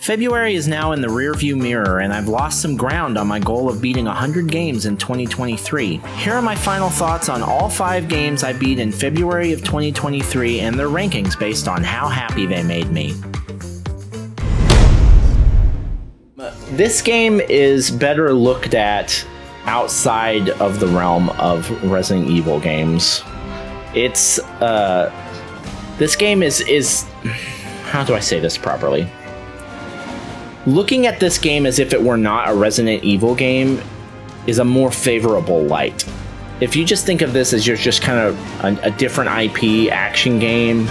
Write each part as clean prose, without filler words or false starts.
February is now in the rearview mirror, and I've lost some ground on my goal of beating 100 games in 2023. Here are my final thoughts on all 5 games I beat in February of 2023 and their rankings based on how happy they made me. This game is better looked at outside of the realm of Resident Evil games. It's, this game is how do I say this properly? Looking at this game as if it were not a Resident Evil game is a more favorable light. If you just think of this as you're just kind of a different IP action game,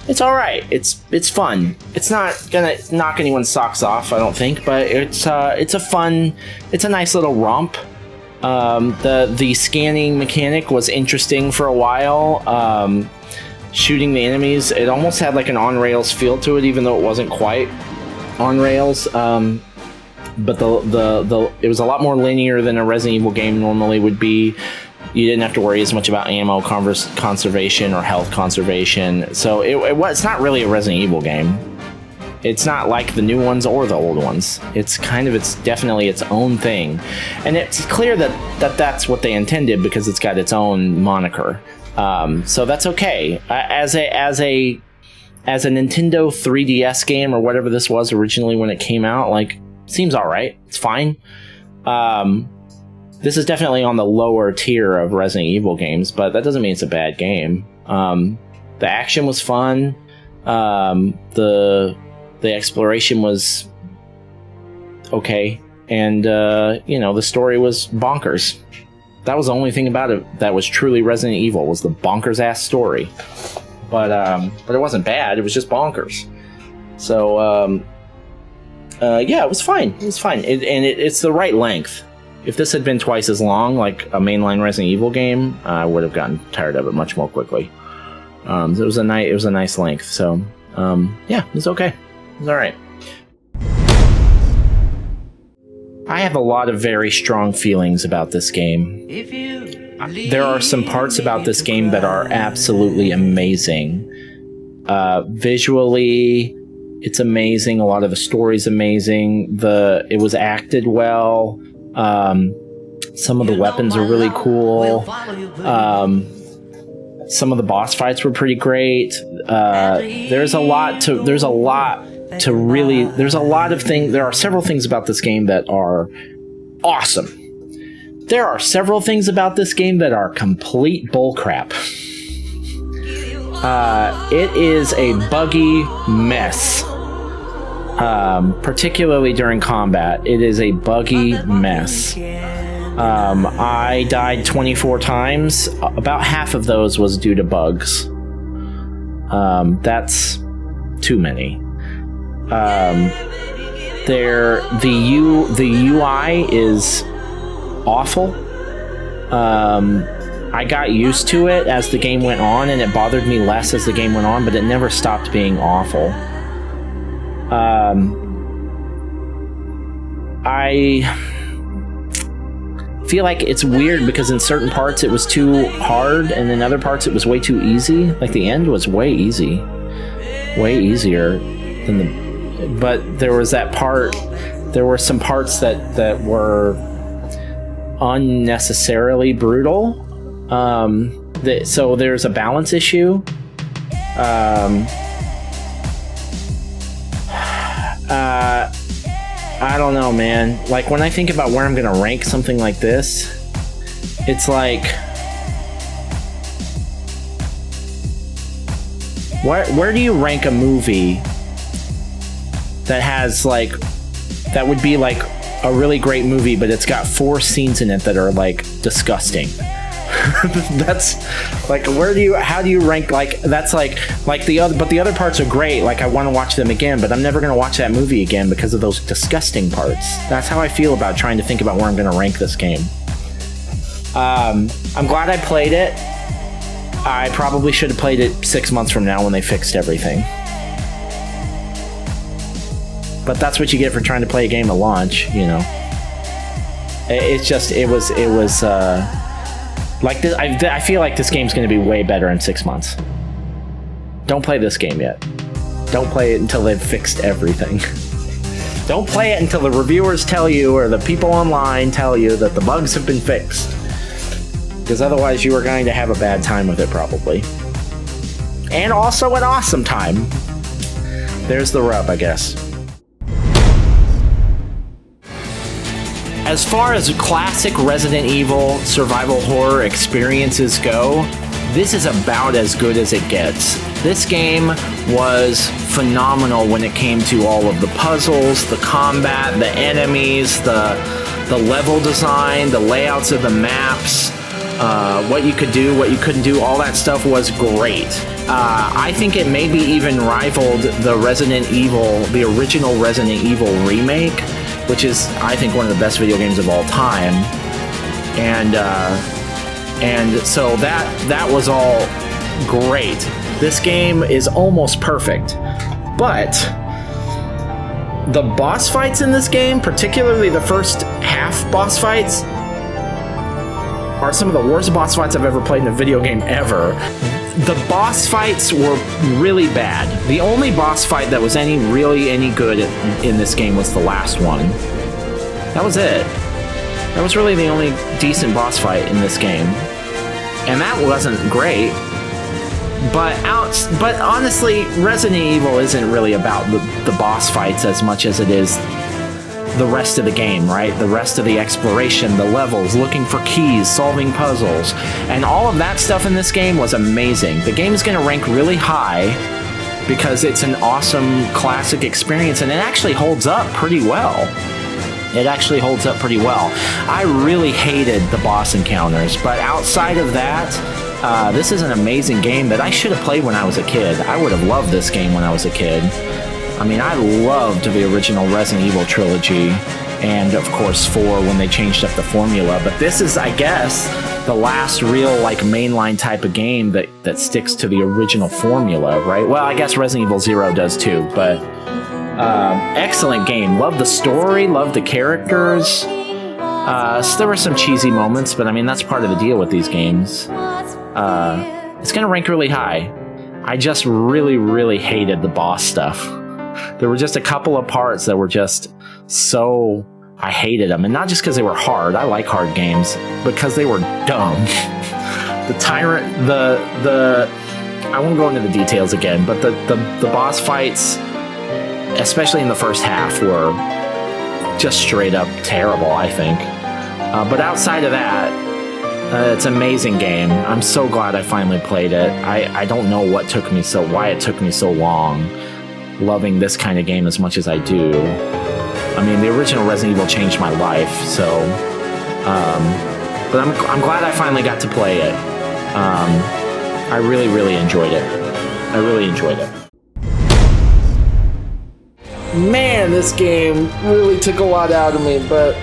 it's all right. It's fun. It's not gonna knock anyone's socks off, I don't think, but it's a nice little romp. The scanning mechanic was interesting for a while. Shooting the enemies, it almost had like an on-rails feel to it, even though it wasn't quite on rails, but it was a lot more linear than a Resident Evil game normally would be. You didn't have to worry as much about ammo conservation or health conservation, so it's not really a Resident Evil game. It's not like the new ones or the old ones. It's definitely its own thing, and it's clear that that's what they intended because it's got its own moniker. So that's okay. As a Nintendo 3DS game or whatever this was originally when it came out, like, seems all right. It's fine. This is definitely on the lower tier of Resident Evil games, but that doesn't mean it's a bad game. The action was fun. The exploration was okay, and the story was bonkers. That was the only thing about it that was truly Resident Evil, was the bonkers ass story. But it wasn't bad. It was just bonkers. So yeah, it was fine. It was fine. It's the right length. If this had been twice as long, like a mainline Resident Evil game, I would have gotten tired of it much more quickly. It was a nice length. So yeah, it was okay. It was all right. I have a lot of very strong feelings about this game. There are some parts about this game that are absolutely amazing. Visually, it's amazing. A lot of the story's amazing. It was acted well. Some of the weapons are really cool. Some of the boss fights were pretty great. There are several things about this game that are awesome. There are several things about this game that are complete bullcrap. It is a buggy mess. Particularly during combat. It is a buggy mess. I died 24 times. About half of those was due to bugs. That's too many. The UI is awful. I got used to it as the game went on, and it bothered me less as the game went on, but it never stopped being awful. I feel like it's weird because in certain parts it was too hard, and in other parts it was way too easy. Like the end was way easier than but there was that part. There were some parts that were unnecessarily brutal. So there's a balance issue. I don't know, man. Like, when I think about where I'm gonna rank something like this, it's like, where do you rank a movie that would be like a really great movie, but it's got 4 scenes in it that are like disgusting? That's like, how do you rank, like, that's like the other parts are great, like I want to watch them again, but I'm never going to watch that movie again because of those disgusting parts. That's how I feel about trying to think about where I'm going to rank this game. I'm glad I played it. I probably should have played it 6 months from now when they fixed everything. But that's what you get for trying to play a game at launch, you know. It was like this. I feel like this game's going to be way better in 6 months. Don't play this game yet. Don't play it until they've fixed everything. Don't play it until the reviewers tell you or the people online tell you that the bugs have been fixed. Because otherwise you are going to have a bad time with it, probably. And also an awesome time. There's the rub, I guess. As far as classic Resident Evil survival horror experiences go, this is about as good as it gets. This game was phenomenal when it came to all of the puzzles, the combat, the enemies, the level design, the layouts of the maps, what you could do, what you couldn't do, all that stuff was great. I think it maybe even rivaled the original Resident Evil remake, which is, I think, one of the best video games of all time. And so that was all great. This game is almost perfect, but the boss fights in this game, particularly the first half boss fights, are some of the worst boss fights I've ever played in a video game ever. The boss fights were really bad. The only boss fight that was really any good in this game was the last one. That was it. That was really the only decent boss fight in this game. And that wasn't great. But honestly, Resident Evil isn't really about the boss fights as much as it is the rest of the game, right? The rest of the exploration, the levels, looking for keys, solving puzzles, and all of that stuff in this game was amazing. The game is going to rank really high because it's an awesome classic experience, and it actually holds up pretty well. It actually holds up pretty well. I really hated the boss encounters, but outside of that, this is an amazing game that I should have played when I was a kid. I would have loved this game when I was a kid. I mean, I loved the original Resident Evil trilogy, and of course 4 when they changed up the formula, but this is, I guess, the last real mainline type of game that sticks to the original formula, right? Well, I guess Resident Evil 0 does too, but excellent game. Love the story, love the characters. There were some cheesy moments, but I mean, that's part of the deal with these games. It's gonna rank really high. I just really, really hated the boss stuff. There were just a couple of parts that were just so... I hated them. And not just because they were hard. I like hard games. Because they were dumb. The tyrant... I won't go into the details again, but the boss fights, especially in the first half, were just straight up terrible, I think. But outside of that, it's an amazing game. I'm so glad I finally played it. I don't know why it took me so long loving this kind of game as much as I do. I mean, the original Resident Evil changed my life, so... but I'm glad I finally got to play it. I really, really enjoyed it. I really enjoyed it. Man, this game really took a lot out of me, but...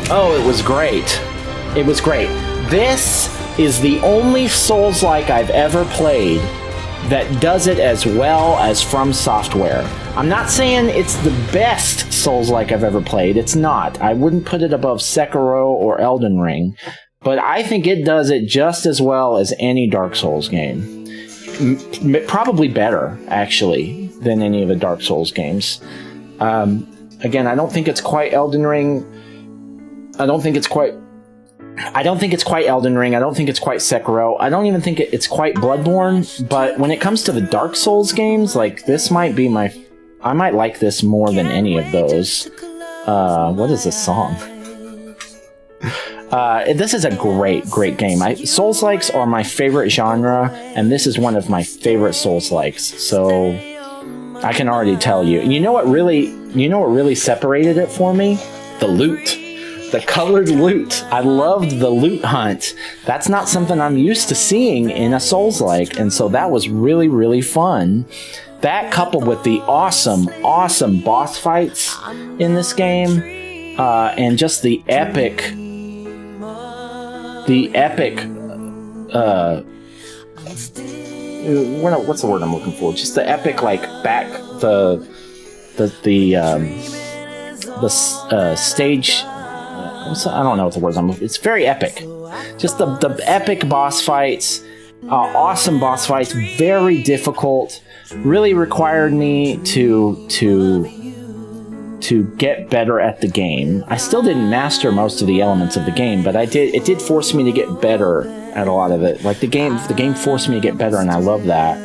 Oh, it was great. It was great. This is the only Souls-like I've ever played that does it as well as From Software. I'm not saying it's the best Souls-like I've ever played. It's not. I wouldn't put it above Sekiro or Elden Ring. But I think it does it just as well as any Dark Souls game. Probably better, actually, than any of the Dark Souls games. Again, I don't think it's quite Elden Ring. I don't think it's quite Elden Ring. I don't think it's quite Sekiro. I don't even think it's quite Bloodborne. But when it comes to the Dark Souls games, this might be I might like this more than any of those. What is this song? This is a great, great game. Souls-likes are my favorite genre, and this is one of my favorite Souls-likes. So I can already tell you. You know what really separated it for me? The loot. The colored loot. I loved the loot hunt. That's not something I'm used to seeing in a Souls-like, and so that was really, really fun. That coupled with the awesome, awesome boss fights in this game, and just the epic, what's the word I'm looking for? Just the epic, stage. I don't know what the words I'm looking for. It's very epic. Just the epic boss fights, awesome boss fights, very difficult. Really required me to to get better at the game. I still didn't master most of the elements of the game, but it did force me to get better at a lot of it. Like the game forced me to get better, and I love that.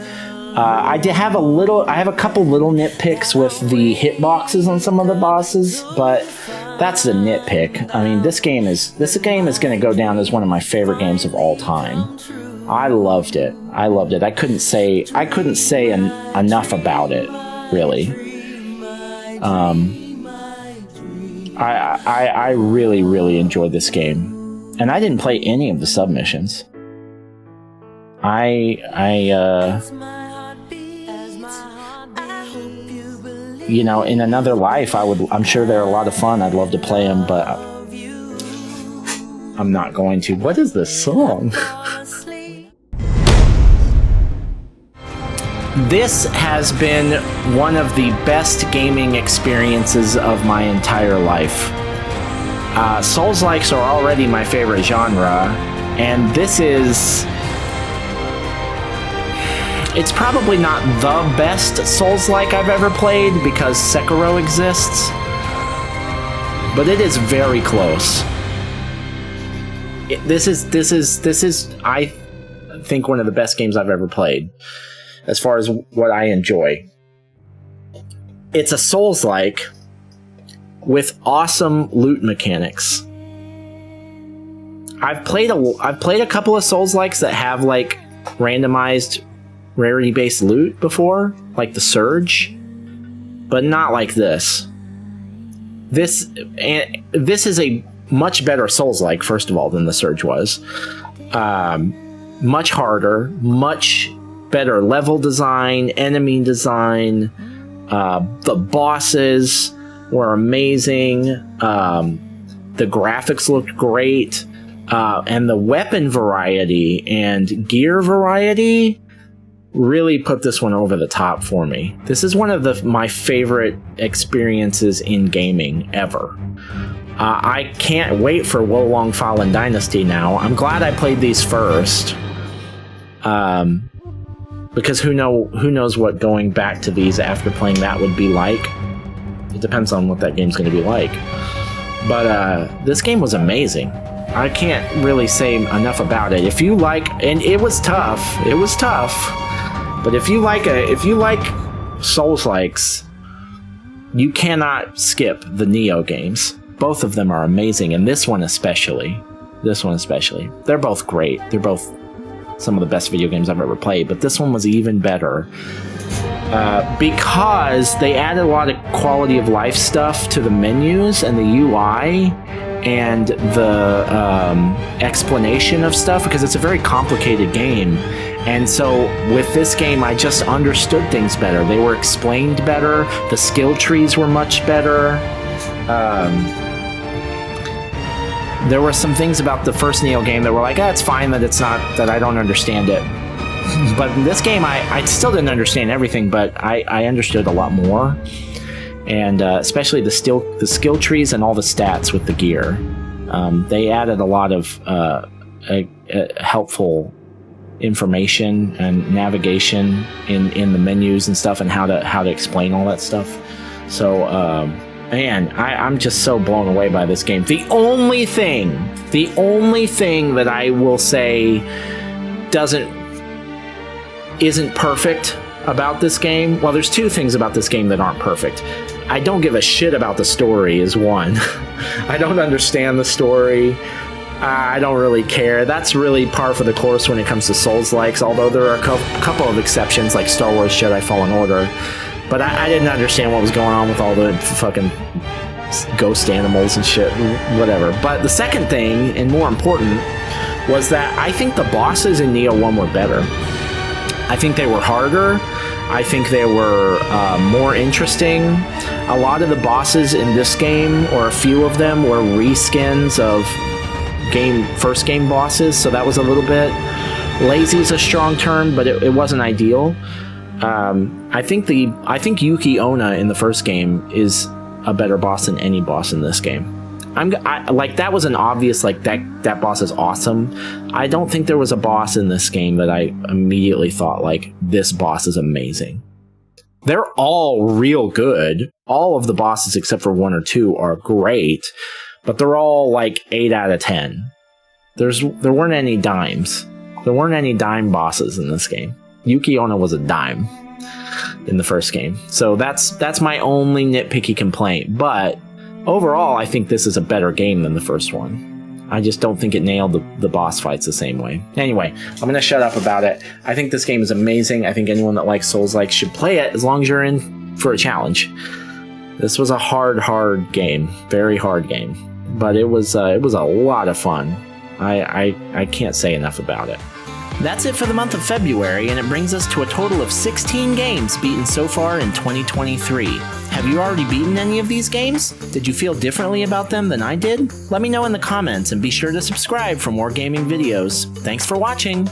I have a couple little nitpicks with the hitboxes on some of the bosses, but that's a nitpick. I mean, this game is going to go down as one of my favorite games of all time. I loved it. I couldn't say enough about it, really. I really, really enjoyed this game, and I didn't play any of the submissions. You know, in another life, I'm sure they're a lot of fun. I'd love to play them, but I'm not going to. What is this song? This has been one of the best gaming experiences of my entire life. Souls-likes are already my favorite genre, and this is... It's probably not the best Souls-like I've ever played because Sekiro exists, but it is very close. This is I think one of the best games I've ever played as far as what I enjoy. It's a Souls-like with awesome loot mechanics. I've played a couple of Souls-likes that have like randomized rarity-based loot before, like the Surge, but not like this. This is a much better Souls-like, first of all, than the Surge was. Much harder, much better level design, enemy design. The bosses were amazing. The graphics looked great, and the weapon variety and gear variety really put this one over the top for me. This is one of my favorite experiences in gaming ever. I can't wait for Wo Long Fallen Dynasty now. I'm glad I played these first. Because who knows what going back to these after playing that would be like. It depends on what that game's going to be like. But this game was amazing. I can't really say enough about it. If you like, and it was tough. But if you like Souls-likes, you cannot skip the Nioh games. Both of them are amazing, and this one especially. They're both great. They're both some of the best video games I've ever played, but this one was even better because they added a lot of quality of life stuff to the menus and the UI and the explanation of stuff, because it's a very complicated game. And so with this game, I just understood things better. They were explained better. The skill trees were much better. There were some things about the first Nioh game that were like, it's fine that I don't understand it. But in this game, I still didn't understand everything, but I understood a lot more. And especially the skill trees and all the stats with the gear. They added a lot of helpful information and navigation in the menus and stuff, and how to explain all that stuff. So man, I'm just so blown away by this game. The only thing that I will say isn't perfect about this game, well, there's two things about this game that aren't perfect. I don't give a shit about the story is one. I don't understand the story. I don't really care. That's really par for the course when it comes to Souls-likes, although there are a couple of exceptions, like Star Wars Jedi Fallen Order. But I didn't understand what was going on with all the fucking ghost animals and shit, whatever. But the second thing, and more important, was that I think the bosses in Nioh 1 were better. I think they were harder. I think they were more interesting. A lot of the bosses in this game, or a few of them, were reskins of first game bosses, so that was a little bit lazy is a strong term, but it wasn't ideal. I think Yuki Onna in the first game is a better boss than any boss in this game. Like, that was an obvious, like, that boss is awesome. I don't think there was a boss in this game that I immediately thought, like, this boss is amazing. They're all real good. All of the bosses except for 1 or 2 are great, but they're all like 8 out of 10. There weren't any dimes. There weren't any dime bosses in this game. Yuki Onna was a dime in the first game. So that's my only nitpicky complaint. But overall, I think this is a better game than the first one. I just don't think it nailed the boss fights the same way. Anyway, I'm going to shut up about it. I think this game is amazing. I think anyone that likes Souls-like should play it as long as you're in for a challenge. This was a hard game. Very hard game. But it was a lot of fun. I can't say enough about it. That's it for the month of February, and it brings us to a total of 16 games beaten so far in 2023. Have you already beaten any of these games? Did you feel differently about them than I did? Let me know in the comments, and be sure to subscribe for more gaming videos. Thanks for watching!